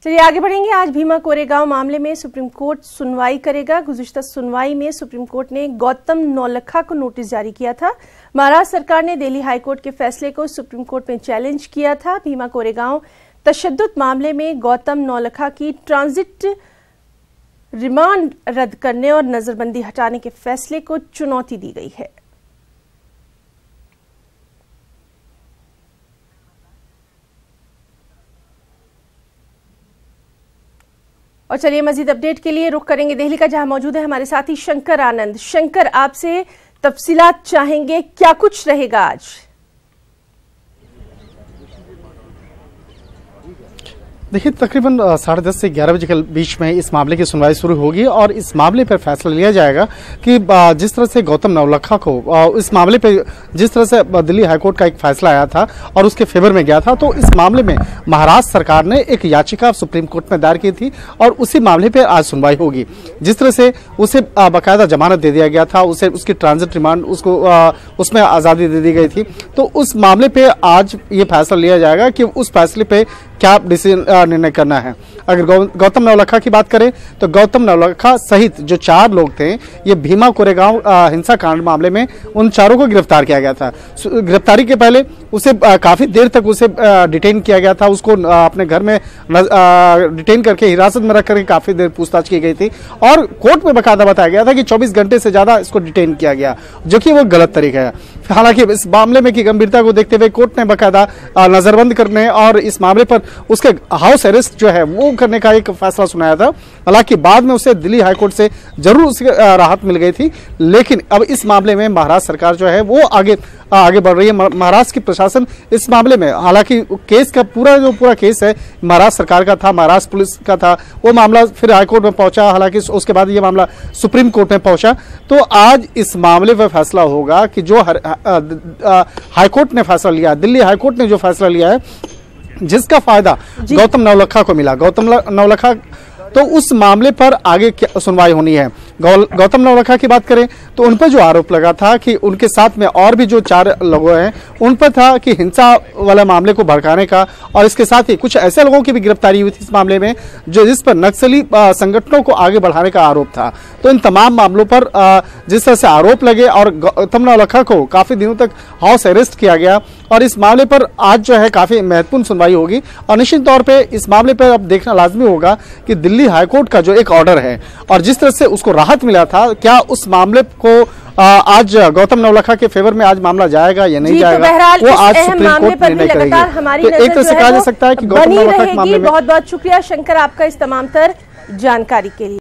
चलिए आगे बढ़ेंगे। आज भीमा कोरेगांव मामले में सुप्रीम कोर्ट सुनवाई करेगा। गुज़िश्ता सुनवाई में सुप्रीम कोर्ट ने गौतम नौलखा को नोटिस जारी किया था। महाराष्ट्र सरकार ने दिल्ली हाईकोर्ट के फैसले को सुप्रीम कोर्ट में चैलेंज किया था। भीमा कोरेगांव तशद्दुद मामले में गौतम नौलखा की ट्रांजिट रिमांड रद्द करने और नजरबंदी हटाने के फैसले को चुनौती दी गई है। और चलिए मजीद अपडेट के लिए रुख करेंगे दिल्ली का, जहां मौजूद है हमारे साथी शंकर आनंद। शंकर, आपसे तफसीलात चाहेंगे, क्या कुछ रहेगा आज? देखिए, तकरीबन 10:30 से 11 बजे के बीच में इस मामले की सुनवाई शुरू होगी और इस मामले पर फैसला लिया जाएगा कि जिस तरह से गौतम नौलखा को इस मामले पे जिस तरह से दिल्ली हाईकोर्ट का एक फैसला आया था और उसके फेवर में गया था, तो इस मामले में महाराष्ट्र सरकार ने एक याचिका सुप्रीम कोर्ट में दायर की थी और उसी मामले पर आज सुनवाई होगी। जिस तरह से उसे बाकायदा जमानत दे दिया गया था, उसे उसकी ट्रांजिट रिमांड उसमें आज़ादी दे दी गई थी, तो उस मामले पर आज ये फैसला लिया जाएगा कि उस फैसले पे क्या निर्णय करना है। अगर गौतम नौलखा की बात करें तो गौतम नौलखा सहित जो 4 लोग थे, ये भीमा कोरेगांव हिंसा कांड मामले में उन चारों को गिरफ्तार किया गया था। गिरफ्तारी के पहले उसे काफी देर तक उसे डिटेन किया गया था। उसको अपने घर में डिटेन करके हिरासत में रख करके काफी देर पूछताछ की गई थी और कोर्ट में बकायदा बताया गया था कि 24 घंटे से ज्यादा इसको डिटेन किया गया, जो कि वो गलत तरीका है। हालांकि इस मामले में की गंभीरता को देखते हुए कोर्ट ने बकायदा नजरबंद करने और इस मामले पर उसके हाउस अरेस्ट जो है वो करने का एक फैसला सुनाया था। हालांकि बाद में उसे दिल्ली हाईकोर्ट से जरूर उसकी राहत मिल गई थी, लेकिन अब इस मामले में महाराष्ट्र सरकार जो है वो आगे बढ़ रही है। महाराष्ट्र की प्रशासन इस मामले में, हालांकि केस का पूरा केस है महाराष्ट्र सरकार का था, महाराष्ट्र पुलिस का था, वो मामला फिर हाईकोर्ट में पहुंचा। हालांकि उसके बाद ये मामला सुप्रीम कोर्ट में पहुंचा। तो आज इस मामले पर फैसला होगा कि जो हाईकोर्ट ने फैसला लिया, दिल्ली हाईकोर्ट ने जो फैसला लिया है, जिसका फायदा गौतम नौलखा को मिला, गौतम नौलखा, तो उस मामले पर आगे क्या सुनवाई होनी है। गौतम नौलखा की बात करें तो उन पर जो आरोप लगा था कि उनके साथ में और भी जो 4 लोग हैं, उन पर था कि हिंसा वाले मामले को भड़काने का, और इसके साथ ही कुछ ऐसे लोगों की भी गिरफ्तारी हुई थी इस मामले में जिस पर नक्सली संगठनों को आगे बढ़ाने का आरोप था। तो इन तमाम मामलों पर जिस तरह से आरोप लगे और गौतम नौलखा को काफी दिनों तक हाउस अरेस्ट किया गया और इस मामले पर आज जो है काफी महत्वपूर्ण सुनवाई होगी। और निश्चित तौर पे इस मामले पर अब देखना लाजमी होगा कि दिल्ली हाईकोर्ट का जो एक ऑर्डर है और जिस तरह से उसको राहत मिला था, क्या उस मामले को आज गौतम नौलखा के फेवर में आज मामला जाएगा या नहीं जाएगा, वो आज सुप्रीम कोर्ट निर्णय करेगी। तो एक तरह से कहा जा सकता है कि गौतम नौलखा के मामले में। बहुत बहुत शुक्रिया शंकर आपका इस तमाम तर जानकारी के लिए।